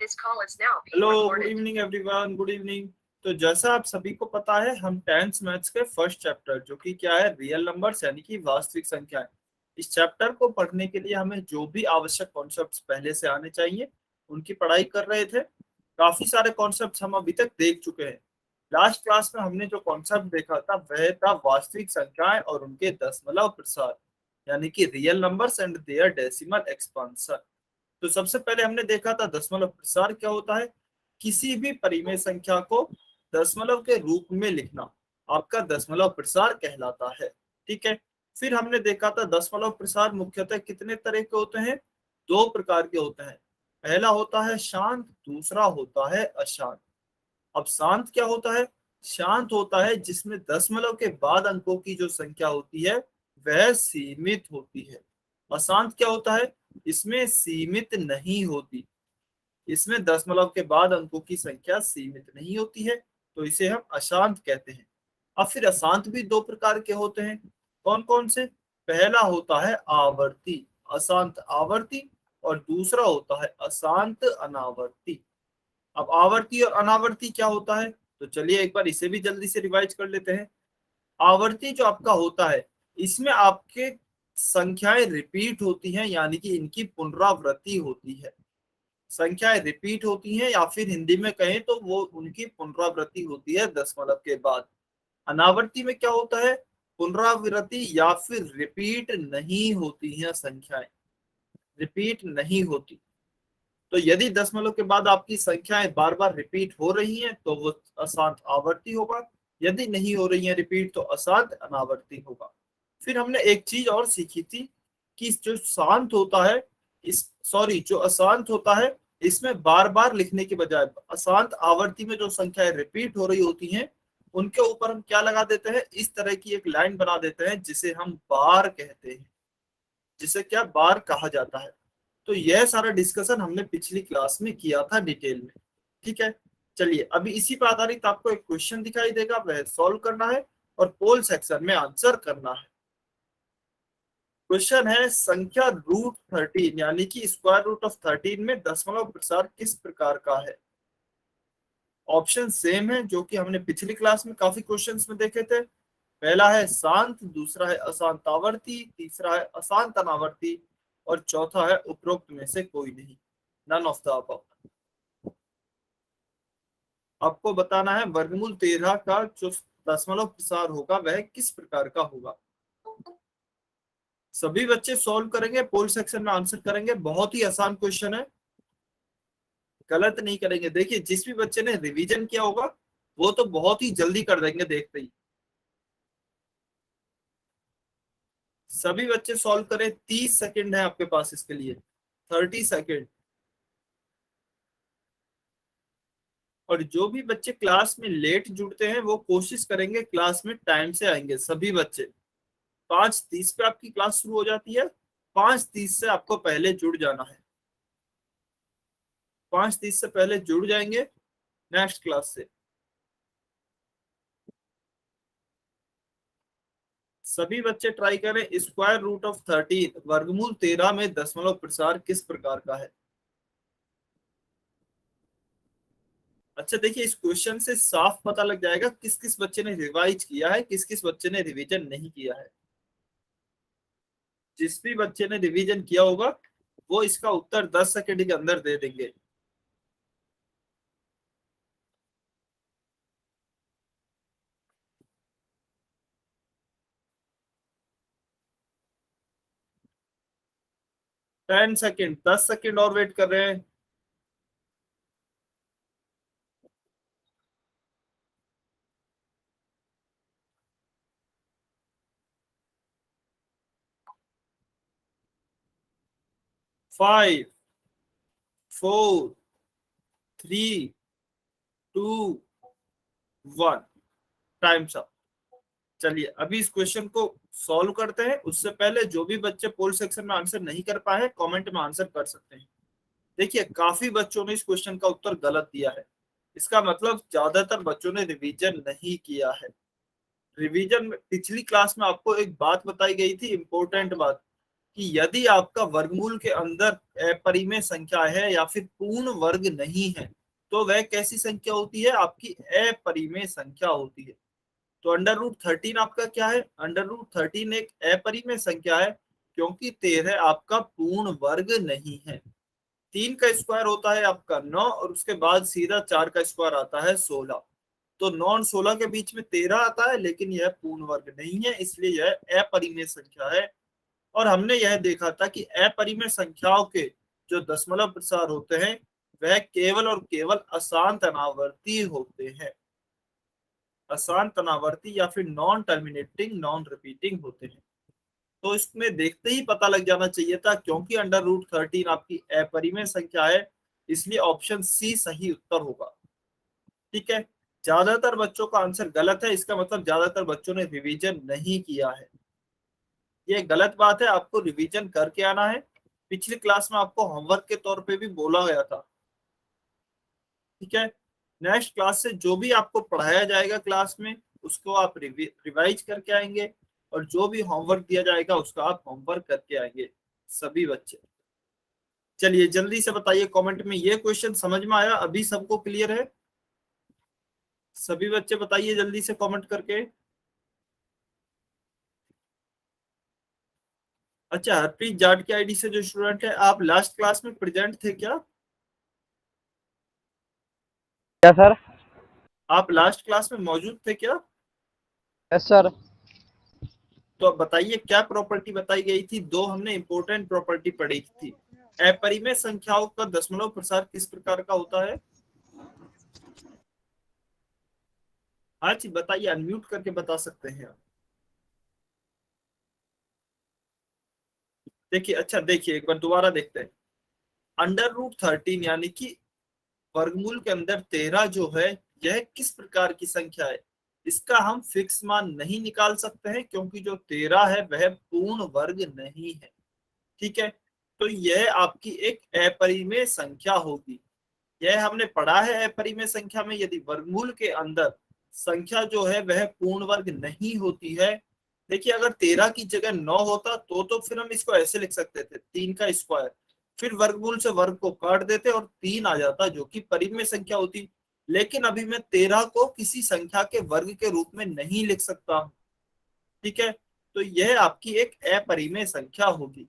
Hello, good evening everyone, good evening. तो जैसा आप सभी को पता है, हम टेंथ मैथ्स के फर्स्ट चैप्टर जो कि क्या है, रियल नंबर्स यानी कि वास्तविक संख्याएं, इस चैप्टर को पढ़ने के लिए हमें जो भी आवश्यक कॉन्सेप्ट्स पहले से आने चाहिए उनकी पढ़ाई कर रहे थे। काफी सारे कॉन्सेप्ट्स हम अभी तक देख चुके हैं। लास्ट क्लास में हमने जो कॉन्सेप्ट देखा था वह था वास्तविक संख्याएं और उनके दशमलव प्रसार, यानी कि real numbers and their decimal expansion. तो सबसे पहले हमने देखा था दशमलव प्रसार क्या होता है। किसी भी परिमेय संख्या को दशमलव के रूप में लिखना आपका दशमलव प्रसार कहलाता है। ठीक है। फिर हमने देखा था दशमलव प्रसार मुख्यतः कितने तरह के होते हैं, दो प्रकार के होते हैं। पहला होता है शांत, दूसरा होता है अशांत। अब शांत क्या होता है? शांत होता है जिसमें दशमलव के बाद अंकों की जो संख्या होती है वह सीमित होती है। अशांत क्या होता है? इसमें सीमित नहीं होती, इसमें दशमलव के बाद अंकों की संख्या सीमित नहीं होती है, तो इसे हम अशांत कहते हैं। अब फिर अशांत भी दो प्रकार के होते हैं। कौन कौन से? पहला होता है आवर्ती, अशांत आवर्ती, और दूसरा होता है अशांत अनावर्ती। अब आवर्ती और अनावर्ती क्या होता है, तो चलिए एक बार इसे भी जल्दी से रिवाइज कर लेते हैं। आवर्ती जो आपका होता है, इसमें आपके संख्याएं रिपीट होती हैं, यानी कि इनकी पुनरावृत्ति होती है। संख्याएं रिपीट होती हैं, या फिर हिंदी में कहें तो वो उनकी पुनरावृत्ति होती है दशमलव के बाद। अनावर्ती में क्या होता है? पुनरावृत्ति या फिर रिपीट नहीं होती हैं, संख्याएं रिपीट नहीं होती। तो यदि दशमलव के बाद आपकी संख्याएं बार बार रिपीट हो रही हैं तो वो अशांत आवर्ती होगा, यदि नहीं हो रही है रिपीट तो अशांत अनावर्ती होगा। फिर हमने एक चीज और सीखी थी कि जो शांत होता है, इस सॉरी जो अशांत होता है, इसमें बार बार लिखने के बजाय अशांत आवर्ती में जो संख्याएं रिपीट हो रही होती हैं उनके ऊपर हम क्या लगा देते हैं, इस तरह की एक लाइन बना देते हैं जिसे हम बार कहते हैं, जिसे क्या बार कहा जाता है। तो यह सारा डिस्कशन हमने पिछली क्लास में किया था डिटेल में। ठीक है। चलिए अभी इसी पर आधारित आपको एक क्वेश्चन दिखाई देगा, वह सॉल्व करना है और पोल सेक्शन में आंसर करना है। क्वेश्चन है संख्या रूट 13 यानी कि स्क्वायर रूट ऑफ 13 में दशमलव प्रसार किस प्रकार का है। ऑप्शन सेम है जो कि हमने पिछली क्लास में काफी क्वेश्चंस में देखे थे। पहला है शांत, दूसरा है अशांत आवर्ती, तीसरा है अशांत अनावर्ती, और चौथा है उपरोक्त में से कोई नहीं, नन ऑफ द अबव। आपको बताना है वर्गमूल 13 का जो दशमलव प्रसार होगा वह किस प्रकार का होगा। सभी बच्चे सॉल्व करेंगे, पोल सेक्शन में आंसर करेंगे। बहुत ही आसान क्वेश्चन है, गलत नहीं करेंगे। देखिए जिस भी बच्चे ने रिवीजन किया होगा वो तो बहुत ही जल्दी कर देंगे देखते ही। सभी बच्चे सॉल्व करें, 30 सेकंड है आपके पास इसके लिए, 30 सेकंड। और जो भी बच्चे क्लास में लेट जुड़ते हैं वो कोशिश करेंगे क्लास में टाइम से आएंगे सभी बच्चे। 5:30 पे आपकी क्लास शुरू हो जाती है, 5:30 से आपको पहले जुड़ जाना है। 5:30 से पहले जुड़ जाएंगे नेक्स्ट क्लास से। सभी बच्चे ट्राई करें। स्क्वायर रूट ऑफ 13 वर्गमूल 13 में दशमलव प्रसार किस प्रकार का है। अच्छा देखिए इस क्वेश्चन से साफ पता लग जाएगा किस किस बच्चे ने रिवाइज किया है, किस किस बच्चे ने रिवीजन नहीं किया है। जिस भी बच्चे ने रिवीजन किया होगा वो इसका उत्तर 10 सेकंड के अंदर दे देंगे। टेन सेकेंड, 10 सेकेंड और वेट कर रहे हैं। Five, four, three, two, one, time's up. चलिए अभी इस क्वेश्चन को सॉल्व करते हैं। उससे पहले जो भी बच्चे पोल सेक्शन में आंसर नहीं कर पाए कमेंट में आंसर कर सकते हैं। देखिए काफी बच्चों ने इस क्वेश्चन का उत्तर गलत दिया है, इसका मतलब ज्यादातर बच्चों ने रिवीजन नहीं किया है। रिवीजन में पिछली क्लास में आपको एक बात बताई गई थी, इंपॉर्टेंट बात, कि यदि आपका वर्गमूल के अंदर अपरिमेय संख्या है या फिर पूर्ण वर्ग नहीं है तो वह कैसी संख्या होती है, आपकी अपरिमेय संख्या होती है। तो अंडर रूट 13 आपका क्या है, अंडर रूट 13 एक अपरिमेय संख्या है क्योंकि 13 आपका पूर्ण वर्ग नहीं है। 3 का स्क्वायर होता है आपका 9 और उसके बाद सीधा 4 का स्क्वायर आता है 16। तो 9 और 16 के बीच में 13 आता है लेकिन यह पूर्ण वर्ग नहीं है, इसलिए यह अपरिमेय संख्या है। और हमने यह देखा था कि अपरिमेय संख्याओं के जो दशमलव प्रसार होते हैं वह केवल और केवल अशांत अनावर्ती होते हैं, अशांत अनावर्ती या फिर नॉन टर्मिनेटिंग नॉन रिपीटिंग होते हैं। तो इसमें देखते ही पता लग जाना चाहिए था क्योंकि अंडर रूट 13 आपकी अपरिमेय संख्या है, इसलिए ऑप्शन सी सही उत्तर होगा। ठीक है, ज्यादातर बच्चों का आंसर गलत है, इसका मतलब ज्यादातर बच्चों ने रिवीजन नहीं किया है। ये गलत बात है, आपको रिवीजन करके आना है। पिछली क्लास में आपको होमवर्क के तौर पे भी बोला गया था। ठीक है, नेक्स्ट क्लास से जो भी आपको पढ़ाया जाएगा क्लास में उसको आप रिवाइज करके आएंगे और जो भी होमवर्क दिया जाएगा उसका आप होमवर्क करके आएंगे सभी बच्चे। चलिए जल्दी से बताइए कमेंट में, ये क्वेश्चन समझ में आया, अभी सबको क्लियर है? सभी बच्चे बताइए जल्दी से कमेंट करके। अच्छा, हरप्रीत जाट की आईडी से जो स्टूडेंट है, आप लास्ट क्लास में प्रेजेंट थे क्या? क्या सर? आप लास्ट क्लास में मौजूद थे क्या? Yes sir. तो अब बताइए क्या प्रॉपर्टी बताई गई थी, दो हमने इंपॉर्टेंट प्रॉपर्टी पढ़ी थी। अपरिमेय संख्याओं का दशमलव प्रसार किस प्रकार का होता है? हाँ जी बताइए, अनम्यूट करके बता सकते हैं आप। देखिए, अच्छा देखिए एक बार दोबारा देखते हैं। अंडर रूट 13 यानी कि वर्गमूल के अंदर 13 जो है यह किस प्रकार की संख्या है, इसका हम फिक्स मान नहीं निकाल सकते हैं क्योंकि जो 13 है वह पूर्ण वर्ग नहीं है। ठीक है, तो यह आपकी एक अपरिमेय संख्या होगी। यह हमने पढ़ा है अपरिमेय संख्या में यदि वर्गमूल के अंदर संख्या जो है वह पूर्ण वर्ग नहीं होती है। देखिए अगर 13 की जगह 9 होता तो फिर हम इसको ऐसे लिख सकते थे 3 का स्क्वायर, फिर वर्गमूल से वर्ग को काट देते और 3 आ जाता जो कि परिमेय संख्या होती। लेकिन अभी मैं 13 को किसी संख्या के वर्ग के रूप में नहीं लिख सकता। ठीक है, तो यह आपकी एक अपरिमेय संख्या होगी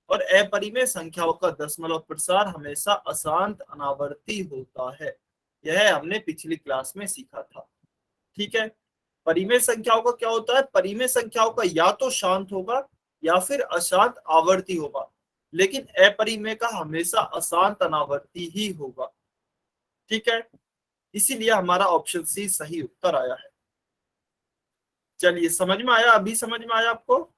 और अपरिमेय संख्याओं का दशमलव प्रसार हमेशा अशांत अनावर्ती होता है। यह हमने पिछली क्लास में सीखा था। ठीक है, परिमेय संख्याओं का क्या होता है, परिमेय संख्याओं का या तो शांत होगा या फिर अशांत आवर्ती होगा, लेकिन अपरिमेय का हमेशा अशांत अनावर्ती ही होगा। ठीक है, इसीलिए हमारा ऑप्शन सी सही उत्तर आया है। चलिए समझ में आया, अभी समझ में आया आपको?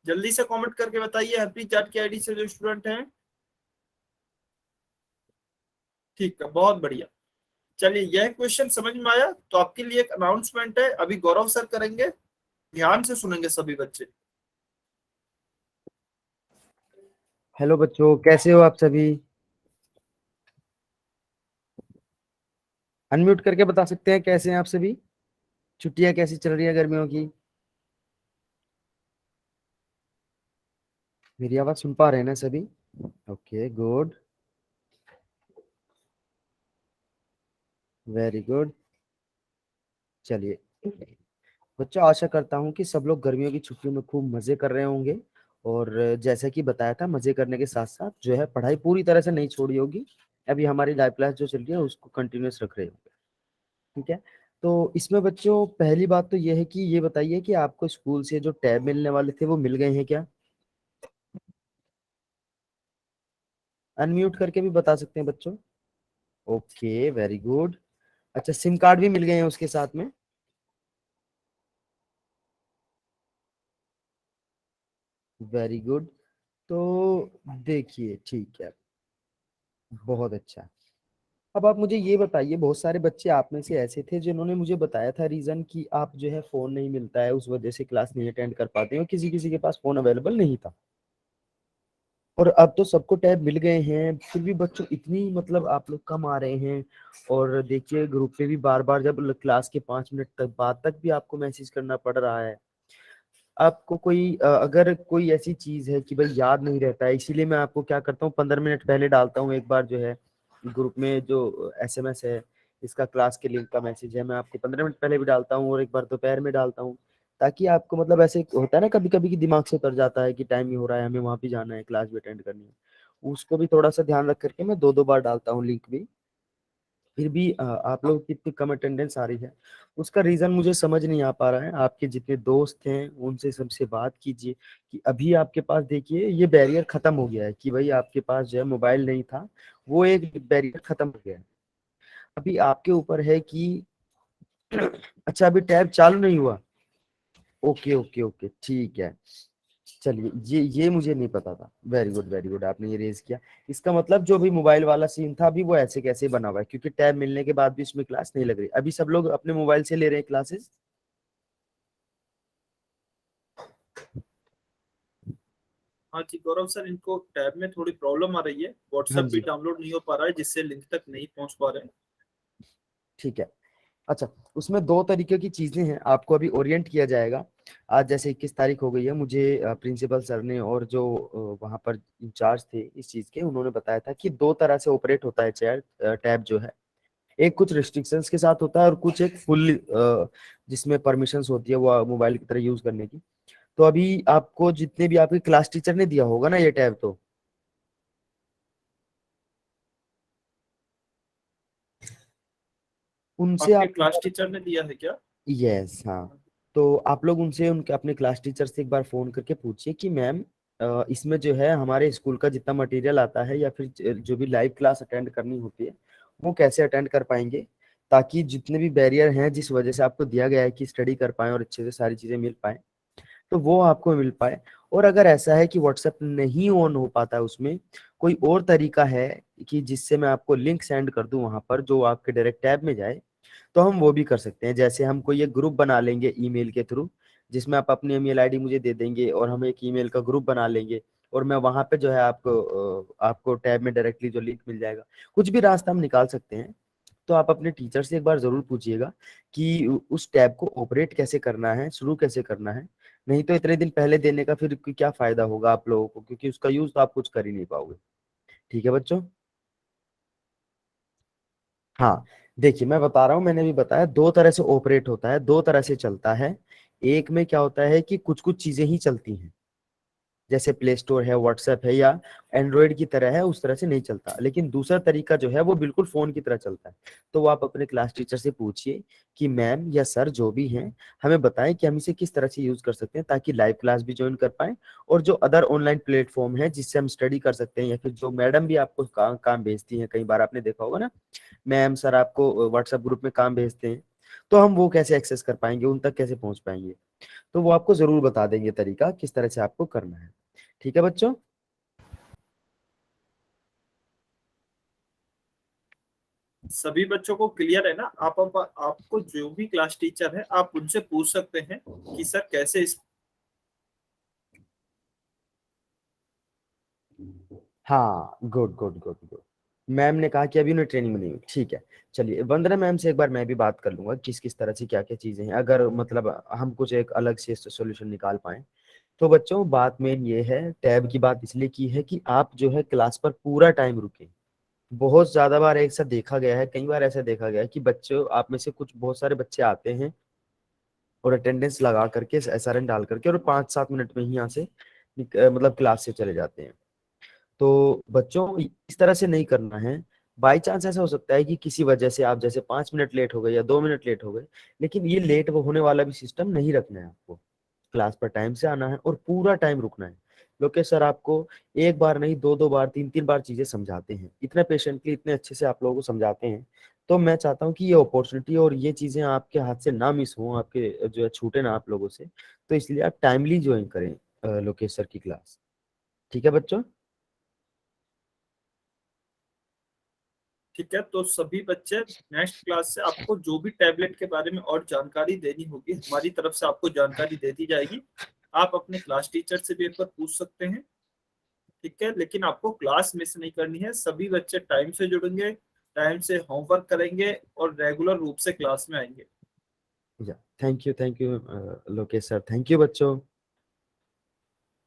जल्दी से कमेंट करके बताइए हैप्पी चैट की आईडी से जो स्टूडेंट हैं। ठीक है, बहुत बढ़िया। चलिए यह क्वेश्चन समझ में आया तो आपके लिए एक अनाउंसमेंट है, अभी गौरव सर करेंगे, ध्यान से सुनेंगे सभी बच्चे। हेलो बच्चों, कैसे हो आप सभी? अनम्यूट करके बता सकते हैं कैसे हैं आप सभी? छुट्टियां कैसी चल रही है गर्मियों की? मेरी आवाज सुन पा रहे हैं ना सभी? Okay, good, very good. चलिए बच्चों, आशा करता हूँ कि सब लोग गर्मियों की छुट्टियों में खूब मजे कर रहे होंगे और जैसा कि बताया था, मजे करने के साथ साथ जो है पढ़ाई पूरी तरह से नहीं छोड़ी होगी। अभी हमारी लाइव क्लास जो चल रही है उसको कंटिन्यूस रख रहे होंगे। ठीक है, तो इसमें बच्चों पहली बात तो ये है कि ये बताइए कि आपको स्कूल से जो टैब मिलने वाले थे वो मिल गए हैं क्या? अनम्यूट करके भी बता सकते हैं बच्चों। Okay, very good. अच्छा, सिम कार्ड भी मिल गए हैं उसके साथ में? Very good. तो देखिए, ठीक है, बहुत अच्छा। अब आप मुझे ये बताइए, बहुत सारे बच्चे आप में से ऐसे थे जिन्होंने मुझे बताया था रीजन कि आप जो है फोन नहीं मिलता है उस वजह से क्लास नहीं अटेंड कर पाते हो, किसी किसी के पास फोन अवेलेबल नहीं था। और अब तो सबको टैब मिल गए हैं, फिर भी बच्चों इतनी मतलब आप लोग कम आ रहे हैं। और देखिए ग्रुप पे भी बार बार जब क्लास के 5 मिनट तक बाद तक भी आपको मैसेज करना पड़ रहा है। आपको कोई अगर कोई ऐसी चीज है कि भाई याद नहीं रहता है, इसीलिए मैं आपको क्या करता हूँ 15 मिनट पहले डालता हूँ एक बार जो है ग्रुप में जो एसएमएस है, इसका क्लास के लिंक का मैसेज है, मैं आपको 15 मिनट पहले भी डालता हूँ और एक बार दोपहर में डालता हूँ, ताकि आपको मतलब ऐसे होता है ना कभी कभी कि दिमाग से उतर जाता है कि टाइम ही हो रहा है, हमें वहां भी जाना है, क्लास भी अटेंड करनी है, उसको भी थोड़ा सा ध्यान रख करके मैं दो दो बार डालता हूँ लिंक भी। फिर भी आप लोग की इतनी कम अटेंडेंस आ रही है, उसका रीजन मुझे समझ नहीं आ पा रहा है। आपके जितने दोस्त हैं उनसे सबसे बात कीजिए कि अभी आपके पास देखिए ये बैरियर खत्म हो गया है कि भाई आपके पास जो है मोबाइल नहीं था, वो एक बैरियर खत्म हो गया है। अभी आपके ऊपर है कि अच्छा अभी टैब चालू नहीं हुआ। ओके ओके ओके ठीक है। चलिए ये मुझे नहीं पता था, वेरी गुड वेरी गुड, आपने ये रेज किया। इसका मतलब जो भी मोबाइल वाला सीन था अभी वो ऐसे कैसे बना हुआ है, क्योंकि टैब मिलने के बाद भी इसमें क्लास नहीं लग रही, अभी सब लोग अपने मोबाइल से ले रहे हैं क्लासेस। हाँ जी गौरव सर, इनको टैब में थोड़ी प्रॉब्लम आ रही है, हाँ व्हाट्सएप भी जी डाउनलोड नहीं हो पा रहा है, जिससे लिंक तक नहीं पहुंच पा रहे हैं। ठीक है। अच्छा, उसमें दो तरीके की चीजें हैं, आपको अभी ओरिएंट किया जाएगा। आज जैसे 21 तारीख हो गई है, मुझे प्रिंसिपल सर ने और जो वहाँ पर इंचार्ज थे इस चीज के, उन्होंने बताया था कि दो तरह से ऑपरेट होता है चेयर टैब जो है। एक कुछ रिस्ट्रिक्शंस के साथ होता है और कुछ एक फुल जिसमें परमिशंस होती है वो मोबाइल की तरह यूज करने की। तो अभी आपको जितने भी आपके क्लास टीचर ने दिया होगा ना ये टैब, तो उनसे आपके आप, क्लास टीचर ने दिया है क्या? यस हाँ, तो आप लोग उनसे उनके अपने क्लास टीचर से एक बार फोन करके पूछिए कि मैम इसमें जो है हमारे स्कूल का जितना मटेरियल आता है या फिर जो भी लाइव क्लास अटेंड करनी होती है वो कैसे अटेंड कर पाएंगे, ताकि जितने भी बैरियर हैं जिस वजह से आपको दिया गया है कि स्टडी कर पाए और अच्छे से सारी चीजें मिल पाए, तो वो आपको मिल पाए। और अगर ऐसा है कि व्हाट्सएप नहीं ऑन हो पाता है उसमें, कोई और तरीका है कि जिससे मैं आपको लिंक सेंड कर दूं वहां पर जो आपके डायरेक्ट टैब में जाए, तो हम वो भी कर सकते हैं। जैसे हम कोई एक ग्रुप बना लेंगे ईमेल के थ्रू, जिसमें आप अपनी ईमेल आईडी मुझे दे देंगे और हम एक ईमेल का ग्रुप बना लेंगे, और मैं वहां पे जो है आपको टैब में डायरेक्टली जो लिंक मिल जाएगा। कुछ भी रास्ता हम निकाल सकते हैं। तो आप अपने टीचर से एक बार जरूर पूछिएगा कि उस टैब को ऑपरेट कैसे करना है, शुरू कैसे करना है। नहीं तो इतने दिन पहले देने का फिर क्या फायदा होगा आप लोगों को, क्योंकि उसका यूज तो आप कुछ कर ही नहीं पाओगे। ठीक है बच्चों। हाँ, देखिए मैं बता रहा हूँ, मैंने भी बताया दो तरह से ऑपरेट होता है, दो तरह से चलता है। एक में क्या होता है कि कुछ कुछ चीजें ही चलती हैं, जैसे प्ले स्टोर है, व्हाट्सएप है, या एंड्रॉयड की तरह है, उस तरह से नहीं चलता। लेकिन दूसरा तरीका जो है वो बिल्कुल फोन की तरह चलता है। तो वो आप अपने क्लास टीचर से पूछिए कि मैम या सर जो भी हैं, हमें बताएं कि हम इसे किस तरह से यूज कर सकते हैं ताकि लाइव क्लास भी ज्वाइन कर पाए, और जो अदर ऑनलाइन प्लेटफॉर्म है जिससे हम स्टडी कर सकते हैं, या फिर जो मैडम भी आपको काम भेजती हैं, कई बार आपने देखा होगा ना मैम सर आपको व्हाट्सएप ग्रुप में काम भेजते हैं, तो हम वो कैसे एक्सेस कर पाएंगे, उन तक कैसे पहुंच पाएंगे। तो वो आपको जरूर बता देंगे तरीका किस तरह से आपको करना है। ठीक है बच्चों। सभी बच्चों को क्लियर है ना? आपको जो भी क्लास टीचर है आप उनसे पूछ सकते हैं कि सर कैसे इस। हाँ good good good good. Ma'am ने कहा कि अभी उन्हें ट्रेनिंग में नहीं हुई, ठीक है। चलिए वंदना मैम से एक बार मैं भी बात कर लूंगा किस किस तरह से क्या क्या चीजें हैं, अगर मतलब हम कुछ एक अलग से सोल्यूशन निकाल पाए। तो बच्चों बात मेन ये है, टैब की बात इसलिए की है कि आप जो है क्लास पर पूरा टाइम रुके। बहुत ज्यादा बार एक साथ देखा गया है, कई बार ऐसा देखा गया है कि बच्चों आप में से कुछ बहुत सारे बच्चे आते हैं और अटेंडेंस लगा करके एसआरएन डाल करके और 5-7 मिनट में ही यहाँ से मतलब क्लास से चले जाते हैं। तो बच्चों इस तरह से नहीं करना है। बाई चांस ऐसा हो सकता है कि किसी वजह से आप जैसे 5 मिनट लेट हो गए या 2 मिनट लेट हो गए, लेकिन ये लेट वो होने वाला भी सिस्टम नहीं रखना है आपको। क्लास पर टाइम से आना है और पूरा टाइम रुकना है। क्योंकि सर आपको एक बार नहीं दो दो बार तीन तीन बार चीजें समझाते हैं, इतने पेशेंटली इतने अच्छे से आप लोगों को समझाते हैं। तो मैं चाहता हूँ कि ये अपॉर्चुनिटी और ये चीजें आपके हाथ से ना मिस हो, आपके जो है छूटे ना आप लोगों से। तो इसलिए आप टाइमली ज्वाइन करें लोकेश सर की क्लास। ठीक है बच्चों। ठीक है, तो सभी बच्चे नेक्स्ट क्लास से आपको जो भी टैबलेट के बारे में और जानकारी देनी होगी हमारी तरफ से आपको जानकारी दे दी जाएगी। आप अपने क्लास टीचर से भी एक बार पूछ सकते हैं। ठीक है, लेकिन आपको क्लास मिस नहीं करनी है, सभी बच्चे टाइम से जुड़ेंगे, टाइम से होमवर्क करेंगे और रेगुलर रूप से क्लास में आएंगे। या thank you Lokesh sir, thank you बच्चों।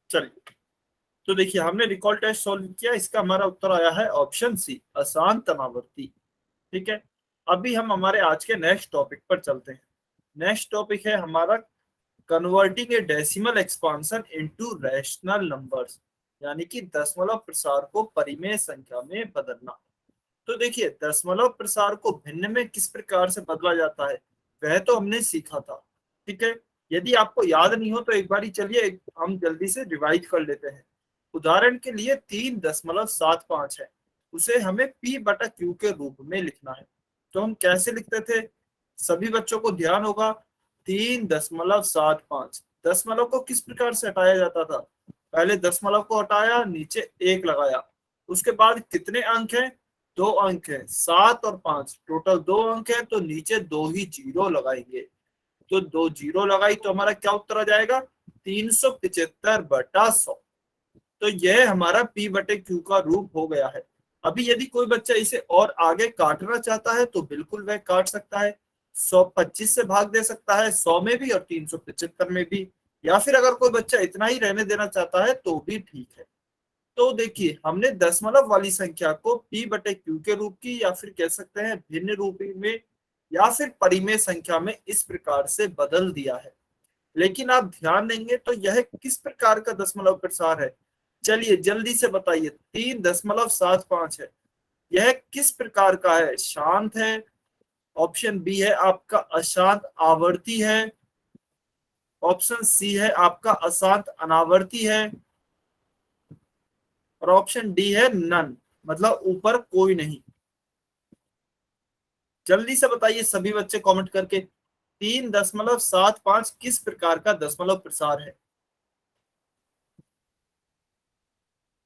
चलिए, तो देखिए हमने रिकॉल टेस्ट सॉल्व किया, इसका हमारा उत्तर आया है ऑप्शन सी, अशांत अनावर्ती। ठीक है, अभी हम हमारे आज के नेक्स्ट टॉपिक पर चलते हैं। नेक्स्ट टॉपिक है हमारा कन्वर्टिंग ए decimal expansion into rational numbers, यानी कि दशमलव प्रसार को परिमेय संख्या में बदलना। तो देखिए दशमलव प्रसार को भिन्न में किस प्रकार से बदला जाता है वह तो हमने सीखा था। ठीक है, यदि आपको याद नहीं हो तो एक बारी चलिए हम जल्दी से रिवाइज कर लेते हैं। उदाहरण के लिए 3.75 है, उसे हमें P बटा Q के रूप में लिखना है। तो हम कैसे लिखते थे, सभी बच्चों को ध्यान होगा, 3.75 दशमलव को किस प्रकार से हटाया जाता था, पहले दशमलव को हटाया, नीचे 1 लगाया, उसके बाद कितने अंक हैं, 2 अंक है, 7 और 5 टोटल 2 अंक है, तो नीचे 2 ही जीरो लगाएंगे। तो 2 जीरो लगाई तो हमारा क्या उत्तर आ जाएगा, 375/100। तो यह हमारा P बटे Q का रूप हो गया है। अभी यदि कोई बच्चा इसे और आगे काटना चाहता है तो बिल्कुल वह काट सकता है, 125 से भाग दे सकता है, 100 में भी और 375 में भी, या फिर अगर कोई बच्चा इतना ही रहने देना चाहता है तो भी ठीक है। तो देखिए हमने दशमलव वाली संख्या को P बटे Q के रूप की, या फिर कह सकते हैं भिन्न रूप में, या फिर परिमेय संख्या में इस प्रकार से बदल दिया है। लेकिन आप ध्यान देंगे तो यह किस प्रकार का दशमलव प्रसार है, चलिए जल्दी से बताइए। 3.75 है, यह किस प्रकार का है, शांत है, ऑप्शन बी है आपका अशांत आवर्ती है, ऑप्शन सी है आपका अशांत अनावर्ती है, और ऑप्शन डी है नन, मतलब ऊपर कोई नहीं। जल्दी से बताइए सभी बच्चे कमेंट करके, 3.75 किस प्रकार का दशमलव प्रसार है।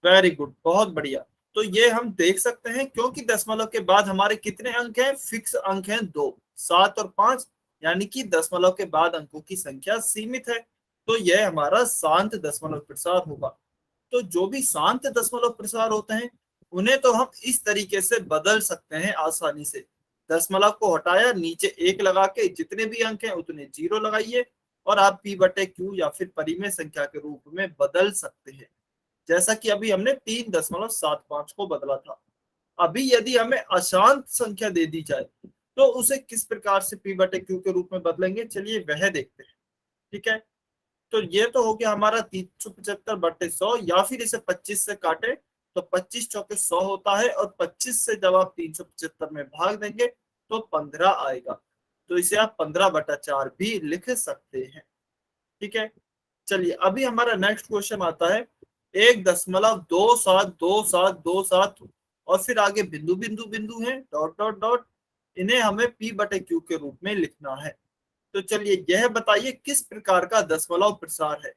वेरी गुड, बहुत बढ़िया। तो ये हम देख सकते हैं क्योंकि दशमलव के बाद हमारे कितने अंक हैं, फिक्स अंक हैं 2, 7 और 5, यानी कि दशमलव के बाद अंकों की संख्या सीमित है। तो यह हमारा शांत दशमलव प्रसार होगा। तो जो भी शांत दशमलव प्रसार होते हैं उन्हें तो हम इस तरीके से बदल सकते हैं आसानी से, दशमलव को हटाया, नीचे 1 लगा के जितने भी अंक हैं उतने जीरो लगाइए, और आप P बटे Q या फिर परिमेय संख्या के रूप में बदल सकते हैं, जैसा कि अभी हमने 3.75 को बदला था। अभी यदि हमें अशांत संख्या दे दी जाए तो उसे किस प्रकार से P बटे Q के रूप में बदलेंगे, चलिए वह देखते हैं। ठीक है, तो ये तो हो गया हमारा 375/100, या फिर इसे 25 से काटे तो 25 चौके 100 होता है, और 25 से जब आप 375 में भाग देंगे तो 15 आएगा। तो इसे आप 15/4 भी लिख सकते हैं। ठीक है, चलिए अभी हमारा नेक्स्ट क्वेश्चन आता है, 1.272727 और फिर आगे बिंदु बिंदु बिंदु है, डॉट डॉट डॉट, इन्हें हमें P बटे Q के रूप में लिखना है। तो चलिए यह बताइए किस प्रकार का दशमलव प्रसार है।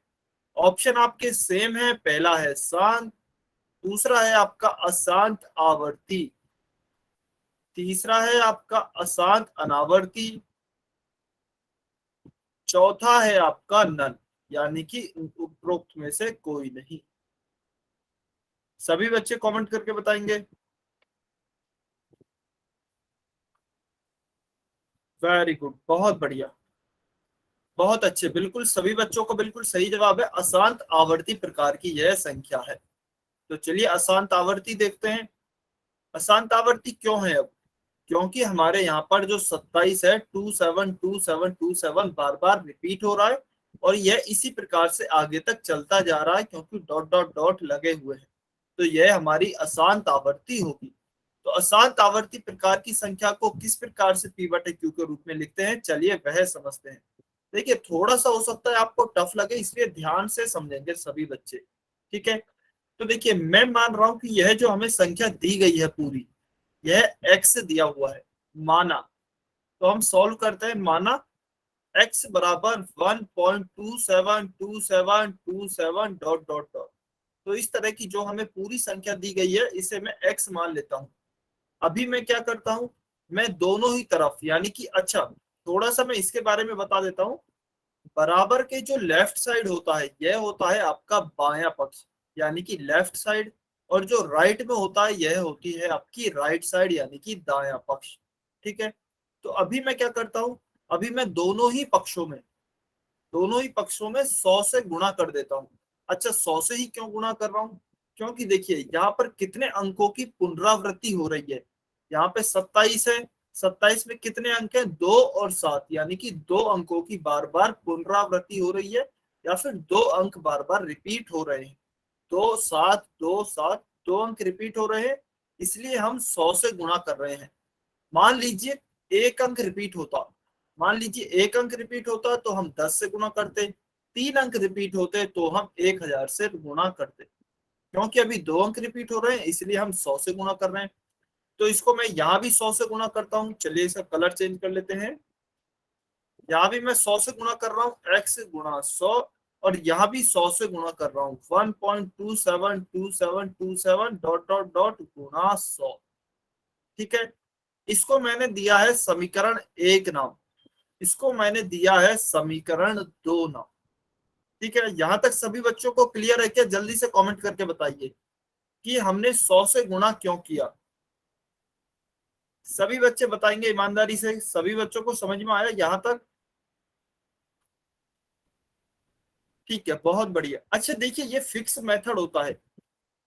ऑप्शन आपके सेम है, पहला है शांत, दूसरा है आपका अशांत आवर्ती, तीसरा है आपका अशांत अनावर्ती, चौथा है आपका नन, यानी कि उपरोक्त में से कोई नहीं। सभी बच्चे कमेंट करके बताएंगे। वेरी गुड, बहुत बढ़िया, बहुत अच्छे, बिल्कुल सभी बच्चों को बिल्कुल सही जवाब है, अशांत आवर्ती प्रकार की यह संख्या है। तो चलिए अशांत आवर्ती देखते हैं। अशांत आवर्ती क्यों है अब, क्योंकि हमारे यहाँ पर जो 27 है 272727 बार बार रिपीट हो रहा है, और यह इसी प्रकार से आगे तक चलता जा रहा है क्योंकि डॉट डॉट डॉट लगे हुए हैं। तो यह हमारी अशांत आवर्ती होगी। तो अशांत आवर्ती प्रकार की संख्या को किस प्रकार से P बटे Q के रूप में लिखते हैं, चलिए वह समझते हैं। देखिए थोड़ा सा हो सकता है आपको टफ लगे, इसलिए ध्यान से समझेंगे सभी बच्चे। ठीक है, तो देखिए मैं मान रहा हूं कि यह जो हमें संख्या दी गई है पूरी, यह x दिया हुआ है, माना, तो हम सॉल्व करते हैं, माना x बराबर 1.272727 डॉट डॉट डॉट। तो इस तरह की जो हमें पूरी संख्या दी गई है इसे मैं x मान लेता हूं। अभी मैं क्या करता हूं, मैं दोनों ही तरफ, यानी कि अच्छा थोड़ा सा मैं इसके बारे में बता देता हूं, बराबर के जो लेफ्ट साइड होता है यह होता है आपका बायां पक्ष, यानी कि लेफ्ट साइड, और जो राइट में होता है यह होती है आपकी राइट साइड, यानी कि दायां पक्ष। ठीक है, तो अभी मैं क्या करता हूं, अभी मैं दोनों ही पक्षों में 100 से गुणा कर देता हूं। अच्छा 100 से ही क्यों गुणा कर रहा हूँ? क्योंकि देखिए यहाँ पर कितने अंकों की पुनरावृत्ति हो रही है। यहाँ पे 27 है, 27 में कितने अंक हैं? 2 और 7, यानी कि 2 अंकों की बार बार पुनरावृत्ति हो रही है, या फिर 2 अंक बार बार रिपीट हो रहे हैं। 2 7 2 7, 2 अंक रिपीट हो रहे हैं, इसलिए हम 100 से गुणा कर रहे हैं। मान लीजिए एक अंक रिपीट होता, मान लीजिए एक अंक रिपीट होता तो हम 10 से गुणा करते, 3 अंक रिपीट होते तो हम 1000 से गुणा करते। क्योंकि अभी 2 अंक रिपीट हो रहे हैं इसलिए हम 100 से गुणा कर रहे हैं। तो इसको मैं यहाँ भी 100 से गुणा करता हूँ। चलिए इसका कलर चेंज कर लेते हैं। यहाँ भी मैं 100 से गुणा कर रहा हूँ, x गुणा 100, और यहाँ भी 100 से गुणा कर रहा हूँ, 1.272727 डॉट डॉट डॉट गुणा 100। ठीक है, इसको मैंने दिया है समीकरण 1 नाम, इसको मैंने दिया है समीकरण 2 नाम। ठीक है, यहां तक सभी बच्चों को क्लियर है क्या? जल्दी से कमेंट करके बताइए कि हमने 100 से गुणा क्यों किया। सभी बच्चे बताएंगे ईमानदारी से, सभी बच्चों को समझ में आया यहां तक? ठीक है, बहुत बढ़िया। अच्छा देखिए, ये फिक्स मेथड होता है।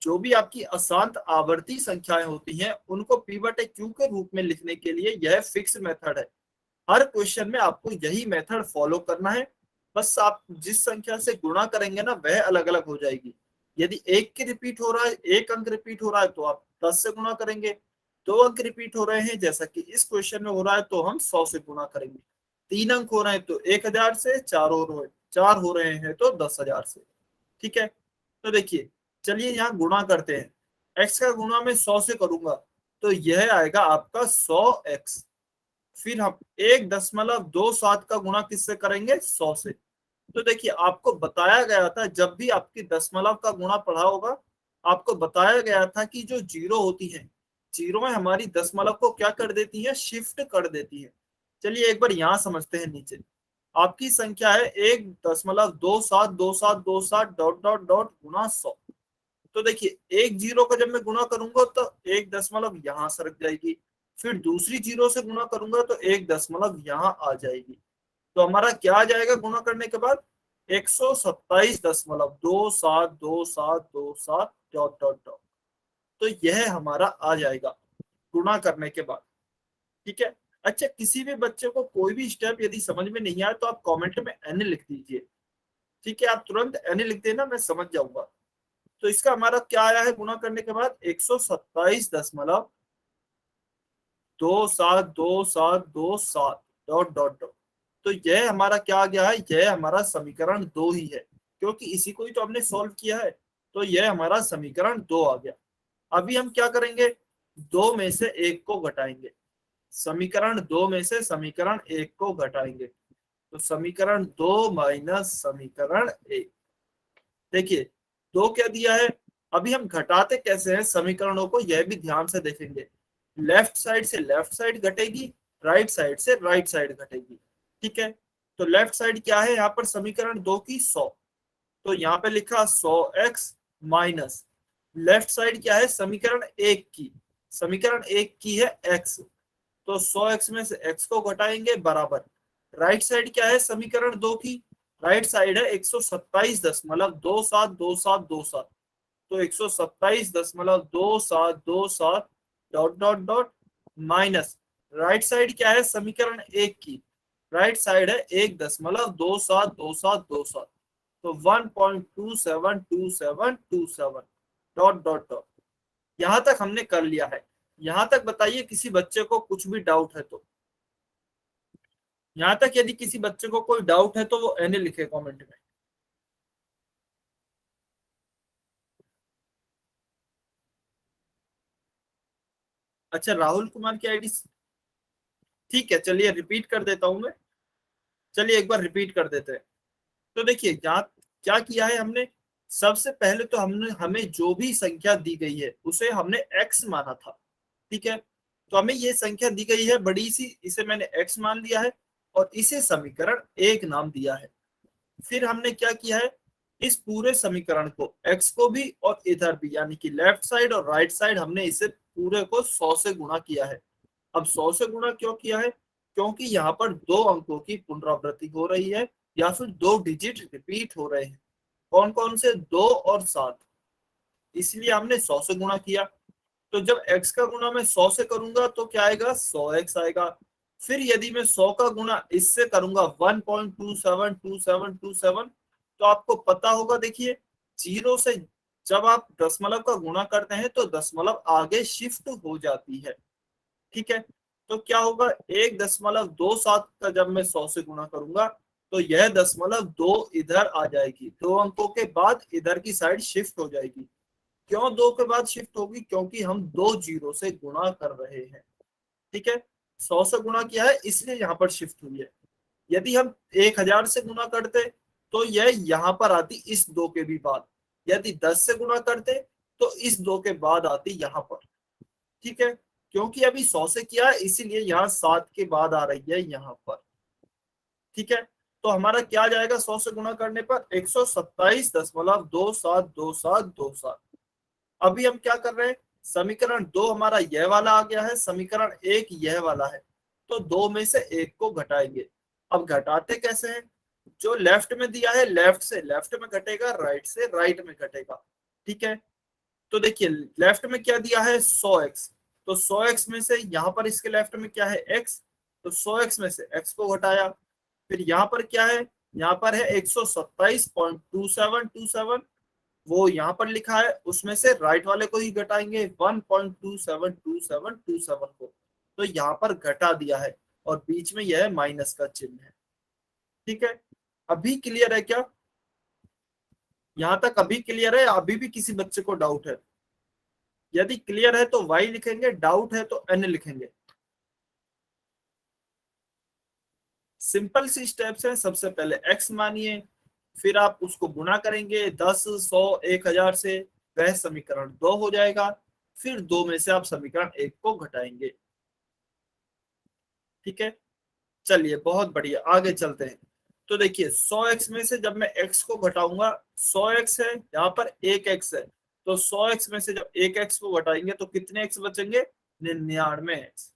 जो भी आपकी अशांत आवर्ती संख्याएं होती हैं उनको पी बटे क्यू के रूप में लिखने के लिए यह फिक्स मेथड है। हर क्वेश्चन में आपको यही मेथड फॉलो करना है। बस आप जिस संख्या से गुणा करेंगे ना वह अलग अलग हो जाएगी। यदि एक की रिपीट हो रहा है, एक अंक रिपीट हो रहा है तो आप 10 से गुणा करेंगे। 2 अंक रिपीट हो रहे हैं जैसा कि इस क्वेश्चन में हो रहा है तो हम 100 से गुणा करेंगे। 3 अंक हो रहे हैं तो 1000 से, 4 हो रहे हैं तो 10,000 से। ठीक है, तो देखिए चलिए यहाँ गुणा करते हैं। x का गुणा मैं 100 से करूंगा तो यह आएगा आपका 100x। फिर हम 1.27 का गुणा किससे करेंगे? 100 से। तो देखिए आपको बताया गया था, जब भी आपकी दशमलव का गुणा पढ़ा होगा आपको बताया गया था कि जो जीरो होती है, जीरो में हमारी दशमलव को क्या कर देती है? शिफ्ट कर देती है। चलिए एक बार यहाँ समझते हैं। नीचे आपकी संख्या है 1.272727 डॉट डॉट डॉट गुणा 100। तो देखिए एक जीरो का जब मैं गुणा करूंगा तो 1 दशमलव यहाँ सरक जाएगी, फिर दूसरी जीरो से गुणा करूंगा तो 1 दशमलव यहाँ आ जाएगी। तो हमारा क्या आ जाएगा गुणा करने के बाद? 127.272727 डॉट डॉट डॉट। तो यह हमारा आ जाएगा गुणा करने के बाद। ठीक है, अच्छा किसी भी बच्चे को कोई भी स्टेप यदि समझ में नहीं आए तो आप कमेंट में एन लिख दीजिए। ठीक है, आप तुरंत एन लिख देना, मैं समझ जाऊंगा। तो इसका हमारा क्या आया है गुणा करने के बाद? 127.2727 डॉट डॉट डॉट। तो यह हमारा क्या आ गया है? यह हमारा समीकरण 2 ही है, क्योंकि इसी को ही तो हमने सॉल्व किया है। तो यह हमारा समीकरण 2 आ गया। अभी हम क्या करेंगे? 2 में से 1 को घटाएंगे। समीकरण 2 में से समीकरण 1 को घटाएंगे तो समीकरण 2 माइनस समीकरण 1। देखिए 2 क्या दिया है? अभी हम घटाते कैसे हैं समीकरणों को यह भी ध्यान से देखेंगे। लेफ्ट साइड से लेफ्ट साइड घटेगी, राइट साइड से राइट साइड घटेगी। ठीक है, तो लेफ्ट साइड क्या है यहाँ पर? समीकरण 2 की 100। तो यहाँ पे लिखा 100x माइनस लेफ्ट साइड क्या है? समीकरण 1 की, समीकरण 1 की है x। तो 100x में से x को घटाएंगे बराबर, राइट साइड क्या है समीकरण 2 की? राइट साइड है 127.272727। तो 127.2727 dot dot dot minus right side क्या है समीकरण 1 की? राइट साइड है 1.272727। तो 1.272727 डॉट डॉट डॉट। यहां तक हमने कर लिया है। यहां तक बताइए किसी बच्चे को कुछ भी डाउट है तो? यहां तक यदि किसी बच्चे को कोई डाउट है तो वो एन लिखे कमेंट में। अच्छा राहुल कुमार की आईडी, ठीक है चलिए रिपीट कर देता हूं मैं। चलिए एक बार रिपीट कर देते हैं। तो देखिए यहाँ क्या किया है हमने? सबसे पहले तो हमने हमें जो भी संख्या दी गई है उसे हमने x माना था। ठीक है, तो हमें ये संख्या दी गई है बड़ी सी, इसे मैंने x मान लिया है और इसे समीकरण 1 नाम दिया है। फिर हमने क्या किया है? इस पूरे समीकरण को x को भी और इधर भी यानी कि लेफ्ट साइड और राइट साइड हमने इसे पूरे को 100 से गुणा किया है। अब 100 से गुणा क्यों किया है? क्योंकि यहाँ पर 2 अंकों की पुनरावृत्ति हो रही है या फिर 2 डिजिट रिपीट हो रहे हैं। कौन कौन से? 2 और 7, इसलिए हमने 100 से गुणा किया। तो जब x का गुणा मैं 100 से करूंगा तो क्या आएगा? 100x आएगा। फिर यदि मैं 100 का गुणा इससे करूंगा 1.272727, तो आपको पता होगा, देखिए, जीरो से जब आप दशमलव का गुणा करते हैं तो दशमलव आगे शिफ्ट हो जाती है। ठीक है, तो क्या होगा? 1.27 का जब मैं 100 से गुणा करूंगा तो यह दशमलव 2 इधर आ जाएगी, 2 अंकों के बाद इधर की साइड शिफ्ट हो जाएगी। क्यों 2 के बाद शिफ्ट होगी? क्योंकि हम 2 जीरो से गुणा कर रहे हैं। ठीक है, 100 से गुणा किया है इसलिए यहाँ पर शिफ्ट हुई है। यदि हम 1000 से गुणा करते तो यह यहाँ पर आती इस 2 के भी बाद। यदि 10 से गुणा करते तो इस 2 के बाद आती यहाँ पर। ठीक है, क्योंकि अभी 100 से किया है इसीलिए यहाँ 7 के बाद आ रही है यहाँ पर। ठीक है, तो हमारा क्या आ जाएगा 100 से गुणा करने पर? 127.272727। अभी हम क्या कर रहे हैं? समीकरण 2 हमारा यह वाला आ गया है, समीकरण 1 यह वाला है, तो 2 में से 1 को घटाएंगे। अब घटाते कैसे हैं? जो लेफ्ट में दिया है लेफ्ट से लेफ्ट में घटेगा, राइट से राइट में घटेगा। ठीक है, तो देखिए लेफ्ट में क्या दिया है? 100x, तो 100x में से यहाँ पर इसके लेफ्ट में क्या है? x, तो 100x में से x को घटाया। फिर यहाँ पर क्या है? यहाँ पर है 127.2727, वो यहाँ पर लिखा है, उसमें से राइट वाले को ही घटाएंगे 1.272727 को, तो यहाँ पर घटा दिया है और बीच में यह माइनस का चिन्ह है। ठीक है, अभी क्लियर है क्या? यहाँ तक अभी क्लियर है? अभी भी किसी बच्चे को डाउट है? यदि क्लियर है तो y लिखेंगे, डाउट है तो n लिखेंगे। सिंपल सी स्टेप्स है। सबसे पहले x मानिए, फिर आप उसको गुणा करेंगे 10, 100, 1000 से, वह समीकरण 2 हो जाएगा। फिर 2 में से आप समीकरण 1 को घटाएंगे। ठीक है, चलिए बहुत बढ़िया, आगे चलते हैं। तो देखिए 100x में से जब मैं x को घटाऊंगा, 100x है यहाँ पर, 1x है, तो 100x में से जब 1x को घटाएंगे तो कितने x बचेंगे? 99x।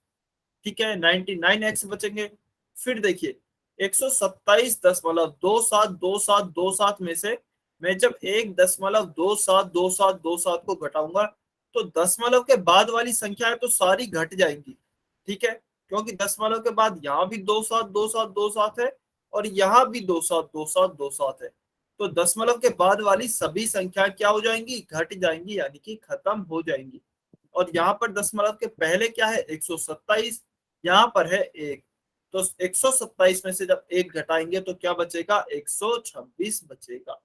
ठीक है, 99x बचेंगे। फिर देखिए 127.272727 में से मैं जब 1.272727 को घटाऊंगा तो दशमलव के बाद वाली संख्या है तो सारी घट जाएंगी। ठीक है, क्योंकि दशमलव के बाद यहाँ भी 272727 है और यहाँ भी 272727 है, तो दशमलव के बाद वाली सभी संख्या क्या हो जाएंगी? घट जाएंगी, यानी कि खत्म हो जाएंगी। और यहाँ पर दशमलव के पहले क्या है? 127, यहाँ पर है 1, तो 127 में से जब 1 घटाएंगे तो क्या बचेगा? 126 बचेगा।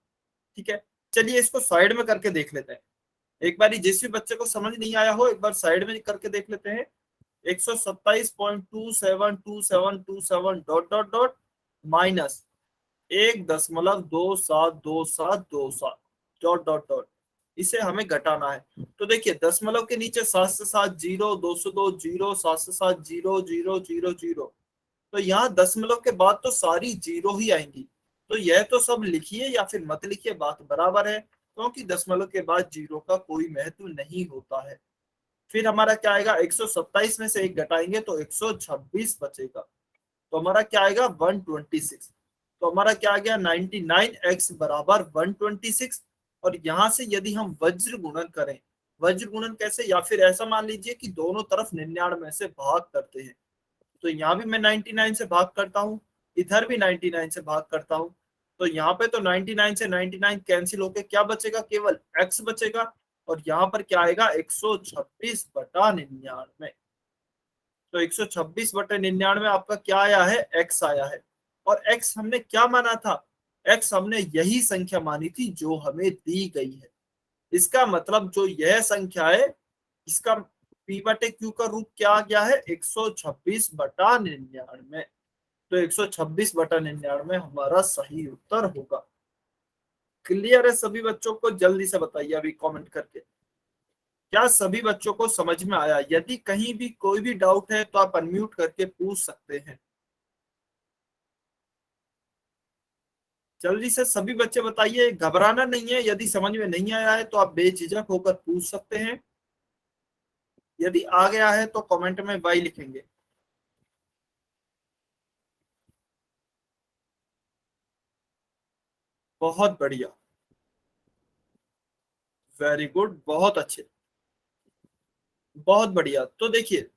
ठीक है, चलिए इसको साइड में करके देख लेते हैं। एक बार जिस भी बच्चे को समझ नहीं आया हो एक बार साइड में करके देख लेते हैं। 127.272727 dot dot dot minus 1.272727 dot dot dot, इसे हमें घटाना है। तो देखिए दशमलव के नीचे 7 से 7 जीरो, 2 से 2 जीरो, 7 से 7 जीरो जीरो जीरो जीरो, तो यहाँ दशमलव के बाद तो सारी जीरो ही आएंगी। तो यह तो सब लिखिए या फिर मत लिखिए, बात बराबर है, क्योंकि दशमलव के बाद जीरो का कोई महत्व नहीं होता है। फिर हमारा क्या आएगा? 127 में से 1 घटाएंगे तो 126 बचेगा, तो हमारा क्या आएगा? 126। तो हमारा क्या आ गया? 99x बराबर 126। और यहां से यदि हम वज्र गुणन करें, वज्र गुणन कैसे? या फिर ऐसा मान लीजिए कि दोनों तरफ 99 से भाग करते हैं, तो यहाँ भी मैं 99 से भाग करता हूँ, इधर भी 99 से भाग करता हूँ, तो यहाँ पे तो 99 से 99 कैंसिल होके क्या बचेगा? केवल x बचेगा। और यहाँ पर क्या आएगा? 126/99। तो 126/99 आपका क्या आया है? x आया है। और x हमने क्या माना था? x हमने यही संख्या मानी थी जो हमें दी गई है। इसका मतलब जो यह संख्या है इसका p/q का रूप क्या आ गया है? 126/99। तो 126/99 हमारा सही उत्तर होगा। क्लियर है सभी बच्चों को? जल्दी से बताइए अभी कमेंट करके, क्या सभी बच्चों को समझ में आया? यदि कहीं भी कोई भी डाउट है तो आप अनम्यूट करके पूछ सकते हैं। जल्दी से सभी बच्चे बताइए, घबराना नहीं है, यदि समझ में नहीं आया है तो आप बेझिझक होकर पूछ सकते हैं। यदि आ गया है तो कमेंट में वाई लिखेंगे। बहुत बढ़िया। वेरी गुड, बहुत अच्छे, बहुत बढ़िया। तो देखिए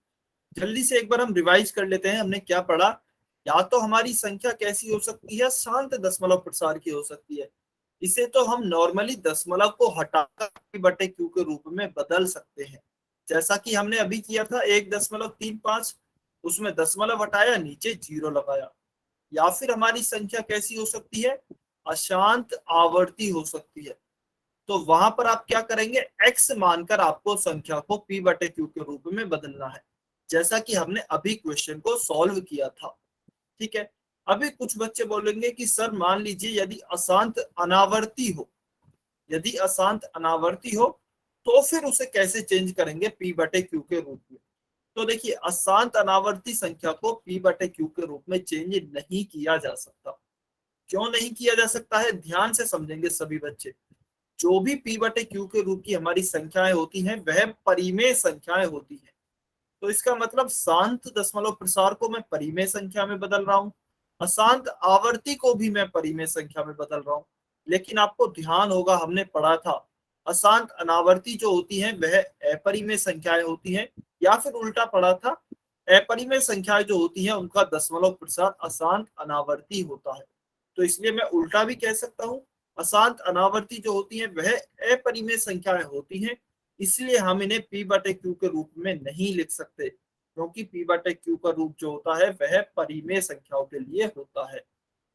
जल्दी से एक बार हम रिवाइज कर लेते हैं, हमने क्या पढ़ा। या तो हमारी संख्या कैसी हो सकती है, शांत दशमलव प्रसार की हो सकती है। इसे तो हम नॉर्मली दशमलव को हटाकर p बटे क्यू के रूप में बदल सकते हैं, जैसा कि हमने अभी किया था 1.35, उसमें दशमलव हटाया, नीचे जीरो लगाया। या फिर हमारी संख्या कैसी हो सकती है, अशांत आवर्ती हो सकती है। तो वहां पर आप क्या करेंगे, x मानकर आपको संख्या को p बटे क्यू के रूप में बदलना है, जैसा कि हमने अभी क्वेश्चन को सॉल्व किया था। ठीक है। अभी कुछ बच्चे बोलेंगे कि सर मान लीजिए यदि अशांत अनावर्ती हो, यदि अशांत अनावर्ती हो तो फिर उसे कैसे चेंज करेंगे p बटे क्यू के रूप में। तो देखिए अशांत अनावर्ती संख्या को p बटे क्यू के रूप में चेंज नहीं किया जा सकता। क्यों नहीं किया जा सकता है, ध्यान से समझेंगे सभी बच्चे। जो भी p बटे क्यू के रूप की हमारी संख्याएं होती हैं वह परिमेय संख्याएं होती हैं। तो इसका मतलब शांत दशमलव प्रसार को मैं परिमेय संख्या में बदल रहा हूँ, अशांत आवर्ती को भी मैं परिमेय संख्या में बदल रहा हूँ। लेकिन आपको ध्यान होगा हमने पढ़ा था अशांत अनावर्ती जो होती हैं वह अपरिमेय संख्याएं होती हैं, या फिर उल्टा पढ़ा था अपरिमेय संख्याएं जो होती हैं उनका दशमलव प्रसार अशांत अनावर्ती होता है। तो इसलिए मैं उल्टा भी कह सकता हूँ, अशांत अनावर्ती जो होती हैं वह अपरिमेय संख्याएं होती हैं, इसलिए हम इन्हें p बटे क्यू के रूप में नहीं लिख सकते, क्योंकि p बटे क्यू का रूप जो होता है वह परिमेय संख्याओं के लिए होता है।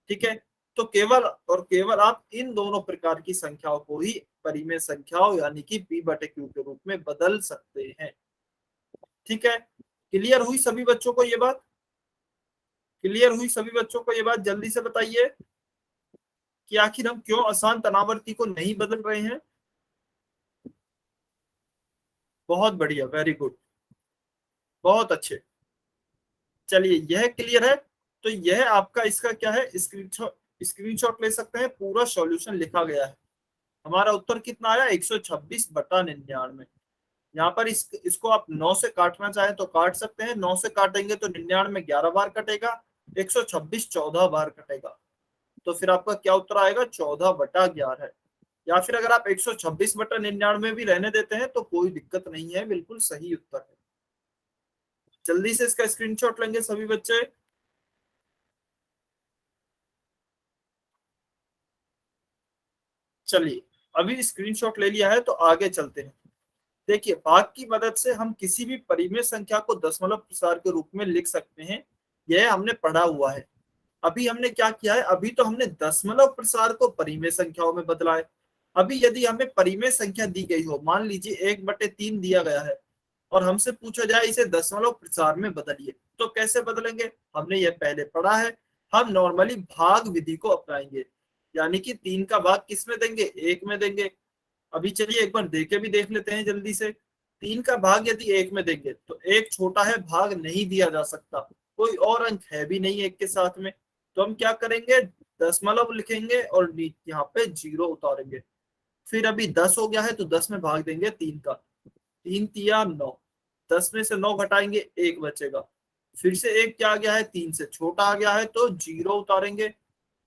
ठीक है। तो केवल और केवल आप इन दोनों प्रकार की संख्याओं को ही परिमेय संख्याओं यानी कि p बटे क्यू के रूप में बदल सकते हैं। ठीक है। क्लियर हुई सभी बच्चों को ये बात, क्लियर हुई सभी बच्चों को ये बात, जल्दी से बताइए कि आखिर हम क्यों अशांत अनावर्ती को नहीं बदल रहे हैं। बहुत बढ़िया, वेरी गुड, बहुत अच्छे। चलिए यह क्लियर है। तो यह आपका इसका क्या है, स्क्रीनशॉट, स्क्रीनशॉट ले सकते हैं, पूरा सॉल्यूशन लिखा गया है। हमारा उत्तर कितना आया, 126/99। यहाँ पर इसको आप 9 से काटना चाहें तो काट सकते हैं, 9 से काटेंगे तो 99 11 बार कटेगा, 126 14 बार कटेगा। तो फिर आपका क्या उत्तर आएगा, 14/11। या फिर अगर आप 126/99 भी रहने देते हैं तो कोई दिक्कत नहीं है, बिल्कुल सही उत्तर है। जल्दी से इसका स्क्रीनशॉट लेंगे सभी बच्चे। चलिए अभी स्क्रीनशॉट ले लिया है तो आगे चलते हैं। देखिए भाग की मदद से हम किसी भी परिमेय संख्या को दशमलव प्रसार के रूप में लिख सकते हैं, यह हमने पढ़ा हुआ है। अभी हमने क्या किया है, अभी तो हमने दशमलव प्रसार को परिमेय संख्याओं में बदला है। अभी यदि हमें परिमेय संख्या दी गई हो, मान लीजिए 1/3 दिया गया है और हमसे पूछा जाए इसे दशमलव प्रसार में बदलिए, तो कैसे बदलेंगे, हमने यह पहले पढ़ा है। हम नॉर्मली भाग विधि को अपनाएंगे, यानी कि 3 का भाग किस में देंगे, 1 में देंगे। अभी चलिए एक बार दे के भी देख लेते हैं जल्दी से। 3 का भाग यदि 1 में देंगे तो 1 छोटा है, भाग नहीं दिया जा सकता, कोई और अंक है भी नहीं 1 के साथ में। तो हम क्या करेंगे, दशमलव लिखेंगे और यहाँ पे जीरो उतारेंगे। फिर अभी 10 हो गया है तो 10 में भाग देंगे 3 का, 3 तिया 9, 10 में से 9 घटाएंगे 1 बचेगा। फिर से 1 क्या आ गया है, 3 से छोटा आ गया है तो जीरो उतारेंगे।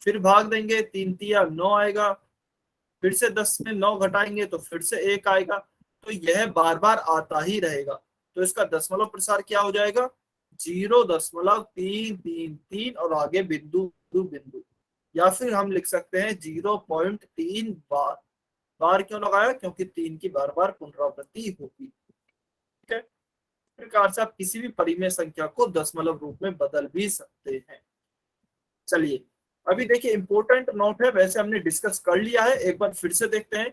फिर भाग देंगे, 3 तिया 9 आएगा। फिर से 10 में 9 घटाएंगे तो फिर से 1 आएगा। तो यह बार बार आता ही रहेगा। तो इसका दशमलव प्रसार क्या हो जाएगा, 0.333 और आगे बिंदु बिंदु, या फिर हम लिख सकते हैं 0.3 बार। बार क्यों लगाया, क्योंकि 3 की बार बार पुनरावृत्ति होगी। ठीक है। इस प्रकार से आप किसी भी परिमेय संख्या को दशमलव रूप में बदल भी सकते हैं। चलिए अभी देखिए इंपॉर्टेंट नोट है, वैसे हमने डिस्कस कर लिया है, एक बार फिर से देखते हैं।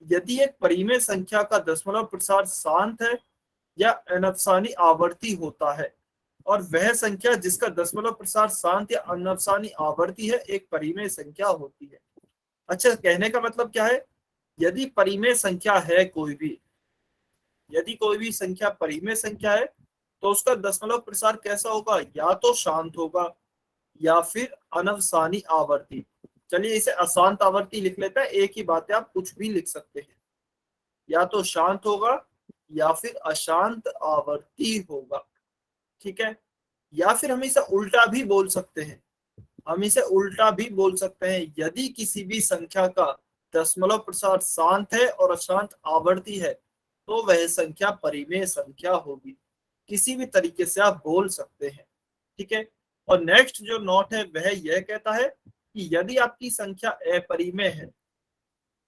यदि एक परिमेय संख्या का दशमलव प्रसार शांत है या अनफसानी आवर्ती होता है, और वह संख्या जिसका दशमलव प्रसार शांत या अनफसानी आवर्ती है एक परिमेय संख्या होती है। अच्छा, कहने का मतलब क्या है, यदि परिमेय संख्या है कोई भी, यदि कोई भी संख्या परिमेय संख्या है तो उसका दशमलव प्रसार कैसा होगा, या तो शांत होगा या फिर अनवसानी आवर्ती। चलिए इसे अशांत आवर्ती लिख लेते हैं, एक ही बात है, आप कुछ भी लिख सकते हैं, या तो शांत होगा या फिर अशांत आवर्ती होगा। ठीक है। या फिर हम इसे उल्टा भी बोल सकते हैं, हम इसे उल्टा भी बोल सकते हैं, यदि किसी भी संख्या का दशमलव प्रसार शांत है और अशांत आवर्ती है तो वह संख्या परिमेय संख्या होगी। किसी भी तरीके से आप बोल सकते हैं, ठीक है। और नेक्स्ट जो नोट है वह यह कहता है कि यदि आपकी संख्या अपरिमेय है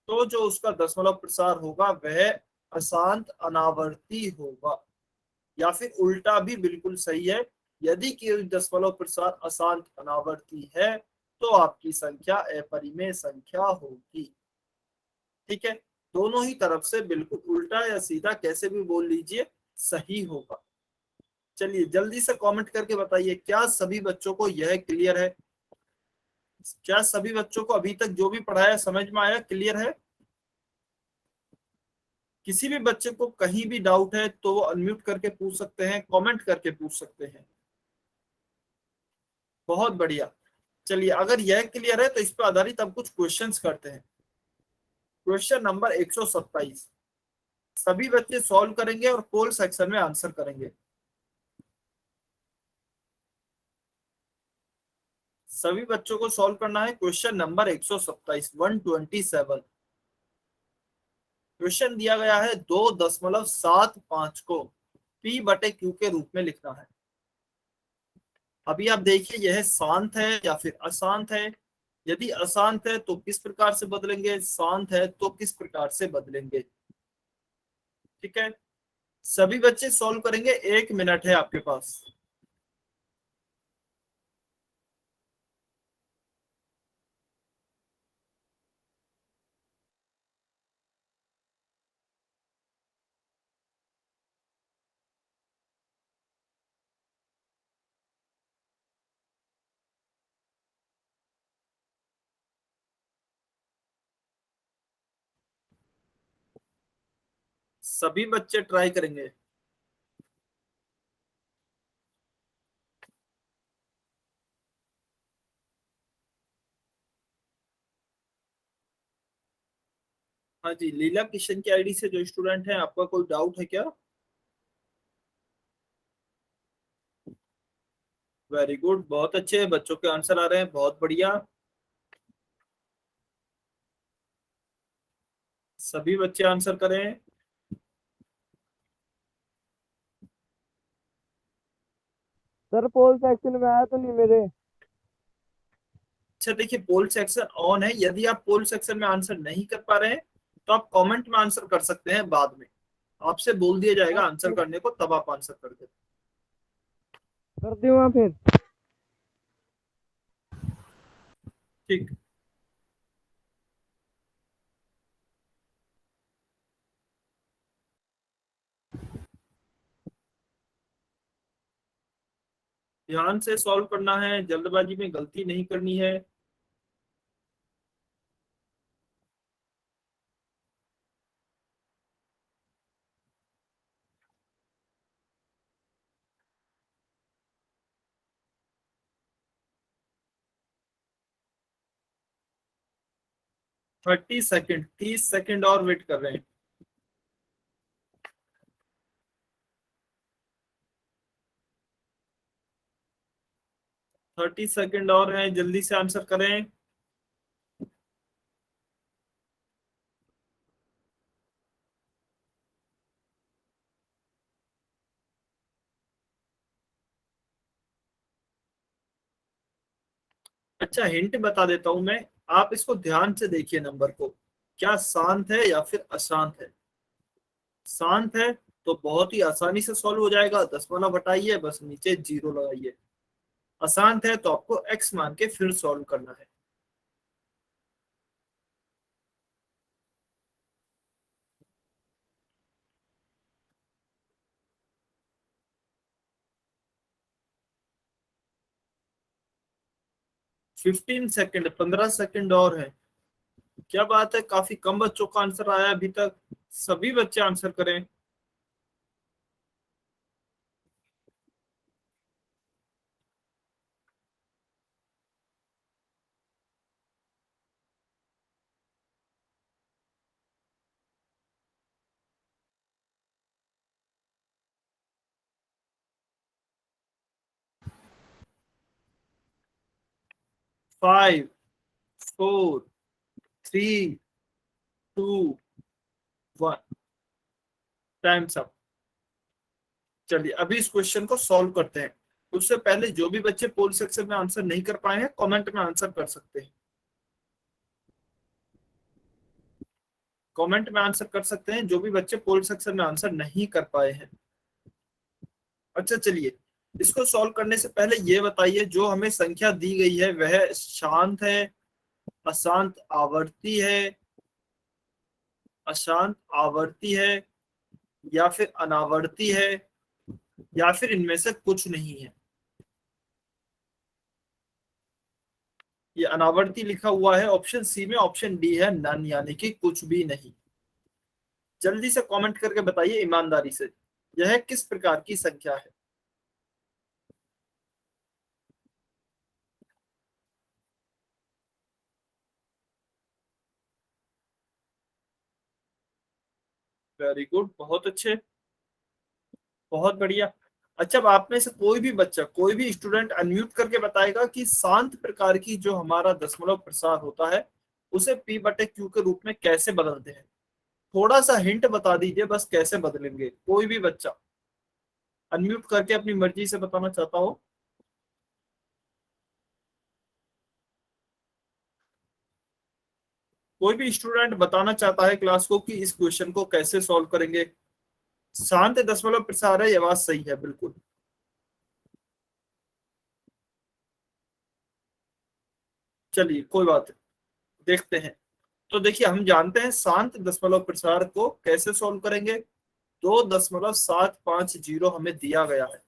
तो जो उसका दशमलव प्रसार होगा वह अशांत अनावर्ती होगा, या फिर उल्टा भी बिल्कुल सही है। यदि कि दशमलव प्रसार अशांत अनावर्ती है तो आपकी संख्या अपरिमेय संख्या होगी, ठीक है। दोनों ही तरफ से बिल्कुल उल्टा या सीधा कैसे भी बोल लीजिए, सही होगा। चलिए जल्दी से कमेंट करके बताइए, क्या सभी बच्चों को यह क्लियर है? क्या सभी बच्चों को अभी तक जो भी पढ़ाया समझ में आया, क्लियर है? किसी भी बच्चे को कहीं भी डाउट है तो वो अनम्यूट करके पूछ सकते हैं, कमेंट करके पूछ सकते हैं। बहुत बढ़िया। चलिए अगर यह क्लियर है तो इस पर आधारित अब कुछ क्वेश्चंस करते हैं। क्वेश्चन नंबर 127 सभी बच्चे सॉल्व करेंगे और पोल सेक्शन में आंसर करेंगे। सभी बच्चों को सॉल्व करना है क्वेश्चन नंबर 127 127। क्वेश्चन दिया गया है 2.75 को P बटे Q के रूप में लिखना है। अभी आप देखिए यह शांत है या फिर अशांत है। यदि अशांत है तो किस प्रकार से बदलेंगे, शांत है तो किस प्रकार से बदलेंगे, ठीक है। सभी बच्चे सॉल्व करेंगे, 1 मिनट है आपके पास। सभी बच्चे ट्राई करेंगे। हाँ जी, लीला किशन की आईडी से जो स्टूडेंट है, आपका कोई डाउट है क्या? वेरी गुड, बहुत अच्छे बच्चों के आंसर आ रहे हैं, बहुत बढ़िया। सभी बच्चे आंसर करें। सर पोल सेक्शन में आया तो नहीं मेरे। अच्छा देखिए, पोल सेक्शन ऑन है। यदि आप पोल सेक्शन में आंसर नहीं कर पा रहे हैं तो आप कमेंट में आंसर कर सकते हैं, बाद में आपसे बोल दिया जाएगा आंसर करने को, तब आप आंसर कर दें। कर दूंगा फिर। ठीक। ध्यान से सॉल्व करना है, जल्दबाजी में गलती नहीं करनी है। थर्टी सेकेंड, 30 सेकेंड और वेट कर रहे हैं। 30 सेकेंड और हैं, जल्दी से आंसर करें। अच्छा हिंट बता देता हूं मैं, आप इसको ध्यान से देखिए नंबर को, क्या शांत है या फिर अशांत है। शांत है तो बहुत ही आसानी से सॉल्व हो जाएगा, दशमलव हटाइए बस नीचे जीरो लगाइए। अशांत है तो आपको एक्स मान के फिर सॉल्व करना है। फिफ्टीन सेकेंड, 15 सेकेंड और है। क्या बात है, काफी कम बच्चों का आंसर आया अभी तक। सभी बच्चे आंसर करें। Five, four, three, 2 1 times up. चलिए अभी इस क्वेश्चन को सॉल्व करते हैं। उससे पहले जो भी बच्चे पोल सेक्शन में आंसर नहीं कर पाए हैं कमेंट में आंसर कर सकते हैं, कमेंट में आंसर कर सकते हैं जो भी बच्चे पोल सेक्शन में आंसर नहीं कर पाए हैं। अच्छा चलिए, इसको सॉल्व करने से पहले ये बताइए जो हमें संख्या दी गई है वह शांत है, अशांत आवर्ती है, अशांत आवर्ती है या फिर अनावर्ती है या फिर इनमें से कुछ नहीं है। ये अनावर्ती लिखा हुआ है ऑप्शन सी में, ऑप्शन डी है नन यानी कि कुछ भी नहीं। जल्दी से कमेंट करके बताइए ईमानदारी से यह किस प्रकार की संख्या है। वेरी गुड, बहुत अच्छे, बहुत बढ़िया। अच्छा अब आप में से कोई भी बच्चा, कोई भी स्टूडेंट अनम्यूट करके बताएगा कि शांत प्रकार की जो हमारा दशमलव प्रसार होता है उसे पी बटे क्यू के रूप में कैसे बदलते हैं। थोड़ा सा हिंट बता दीजिए बस कैसे बदलेंगे, कोई भी बच्चा अनम्यूट करके अपनी मर्जी से बताना चाहता हो। कोई भी स्टूडेंट बताना चाहता है क्लास को कि इस क्वेश्चन को कैसे सॉल्व करेंगे। शांत दशमलव प्रसार है, यह बात सही है बिल्कुल। चलिए कोई बात नहीं, देखते हैं। तो देखिए हम जानते हैं शांत दशमलव प्रसार को कैसे सॉल्व करेंगे। 2.750 हमें दिया गया है,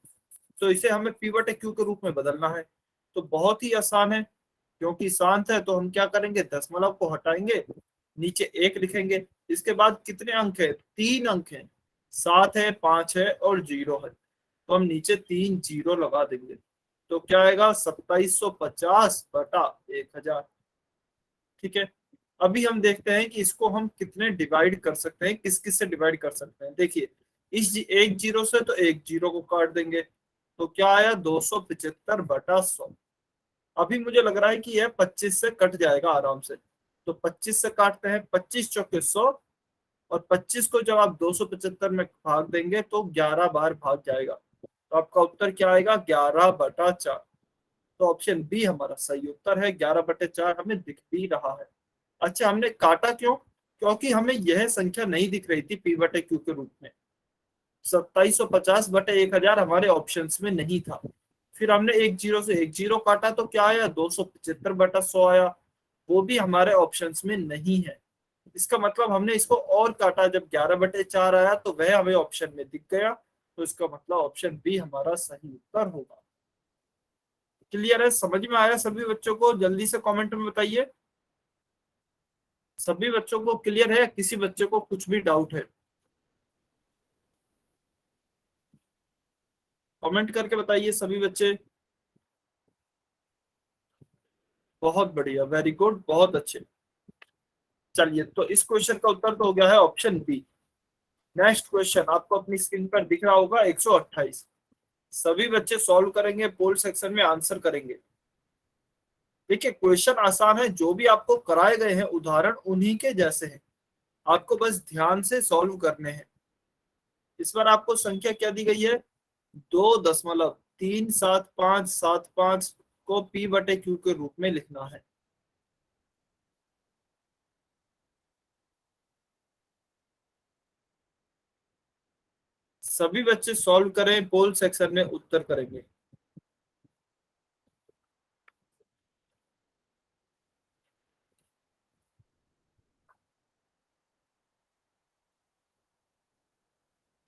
तो इसे हमें पी बटे क्यू के रूप में बदलना है। तो बहुत ही आसान है, क्योंकि शांत है तो हम क्या करेंगे, दशमलव को हटाएंगे, नीचे एक लिखेंगे। इसके बाद कितने अंक है, 3 अंक है, 7 है, 5 है और 0 है, तो हम नीचे 3 जीरो लगा देंगे। तो क्या आएगा, 2750/1000। ठीक है, अभी हम देखते हैं कि इसको हम कितने डिवाइड कर सकते हैं, किस किस से डिवाइड कर सकते हैं। देखिए इस एक जीरो से तो एक जीरो को काट देंगे, तो क्या आया, 275/100। अभी मुझे लग रहा है कि यह 25 से कट जाएगा आराम से, तो 25 से काटते हैं, 25 चौके 100, और 25 को जब आप 275 में भाग देंगे तो 11 बार भाग जाएगा, तो आपका उत्तर क्या आएगा, 11/4। तो ऑप्शन बी हमारा सही उत्तर है, 11/4 हमें दिख भी रहा है। अच्छा हमने काटा क्यों, क्योंकि हमें यह संख्या नहीं दिख रही थी पी बटे क्यू के रूप में। 2750/1000 हमारे ऑप्शंस में नहीं था। फिर हमने एक जीरो से एक जीरो काटा तो क्या आया, 275/100 आया, वो भी हमारे ऑप्शंस में नहीं है। इसका मतलब हमने इसको और काटा, जब 11/4 आया तो वह हमें ऑप्शन में दिख गया, तो इसका मतलब ऑप्शन बी हमारा सही उत्तर होगा। क्लियर है, समझ में आया सभी बच्चों को, जल्दी से कमेंट में बताइए। सभी बच्चों को क्लियर है, किसी बच्चे को कुछ भी डाउट है कमेंट करके बताइए सभी बच्चे। बहुत बढ़िया, वेरी गुड, बहुत अच्छे। चलिए तो इस क्वेश्चन का उत्तर तो हो गया है ऑप्शन बी। नेक्स्ट क्वेश्चन आपको अपनी स्क्रीन पर दिख रहा होगा, 128। सभी बच्चे सॉल्व करेंगे, पोल सेक्शन में आंसर करेंगे। देखिए क्वेश्चन आसान है, जो भी आपको कराए गए हैं उदाहरण उन्हीं के जैसे हैं, आपको बस ध्यान से सॉल्व करने हैं। इस बार आपको संख्या क्या दी गई है, 2.37575 को पी बटे क्यू के रूप में लिखना है। सभी बच्चे सॉल्व करें, पोल सेक्शन में उत्तर करेंगे।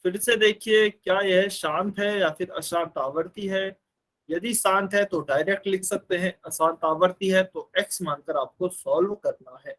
फिर से देखिए क्या यह शांत है या फिर अशांत आवर्ती है। यदि शांत है तो डायरेक्ट लिख सकते हैं, अशांत आवर्ती है तो एक्स मानकर आपको सॉल्व करना है।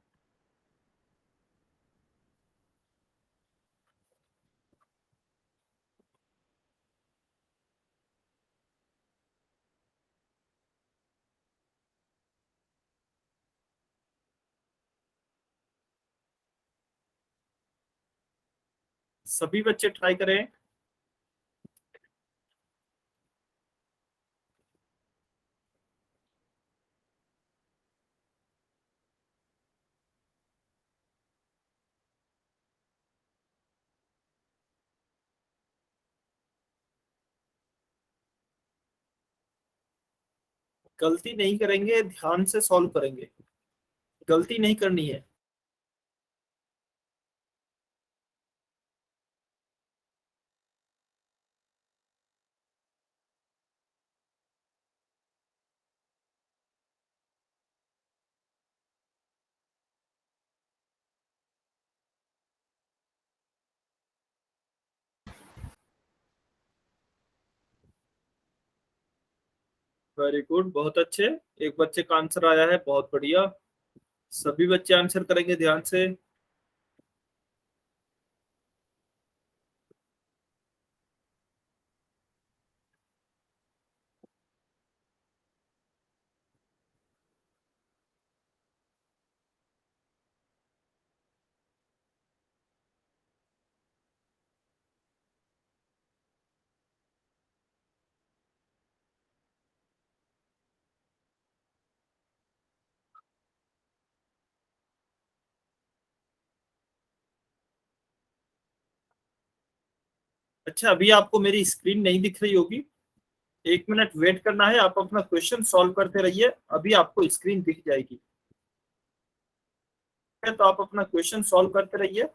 सभी बच्चे ट्राई करें। गलती नहीं करेंगे, ध्यान से सॉल्व करेंगे, गलती नहीं करनी है। वेरी गुड, बहुत अच्छे। एक बच्चे का आंसर आया है, बहुत बढ़िया। सभी बच्चे आंसर करेंगे ध्यान से। अच्छा, अभी आपको मेरी स्क्रीन नहीं दिख रही होगी, 1 मिनट वेट करना है, आप अपना क्वेश्चन सॉल्व करते रहिए, अभी आपको स्क्रीन दिख जाएगी। तो आप अपना क्वेश्चन सॉल्व करते रहिए।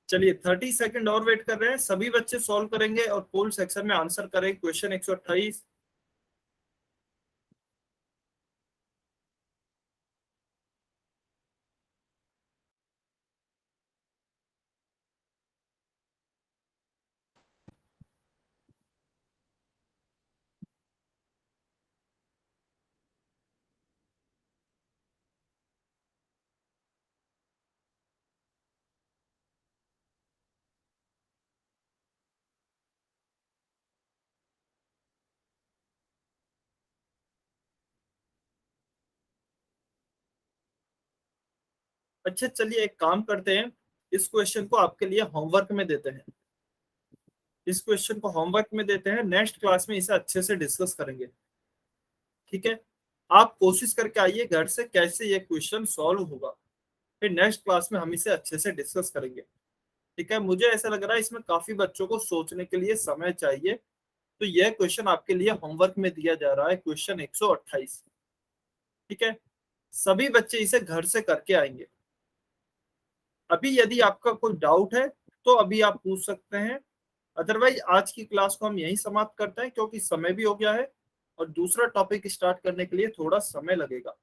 चलिए 30 सेकंड और वेट कर रहे हैं, सभी बच्चे सॉल्व करेंगे और पोल सेक्शन में आंसर करें क्वेश्चन 128। अच्छा चलिए, एक काम करते हैं, इस क्वेश्चन को आपके लिए होमवर्क में देते हैं, इस क्वेश्चन को होमवर्क में देते हैं, नेक्स्ट क्लास में इसे अच्छे से डिस्कस करेंगे। ठीक है, आप कोशिश करके आइए घर से कैसे ये क्वेश्चन सॉल्व होगा, फिर नेक्स्ट क्लास में हम इसे अच्छे से डिस्कस करेंगे। ठीक है, मुझे ऐसा लग रहा है इसमें काफी बच्चों को सोचने के लिए समय चाहिए, तो यह क्वेश्चन आपके लिए होमवर्क में दिया जा रहा है, क्वेश्चन 128। ठीक है, सभी बच्चे इसे घर से करके आएंगे। अभी यदि आपका कोई डाउट है तो अभी आप पूछ सकते हैं, अदरवाइज आज की क्लास को हम यहीं समाप्त करते हैं, क्योंकि समय भी हो गया है और दूसरा टॉपिक स्टार्ट करने के लिए थोड़ा समय लगेगा।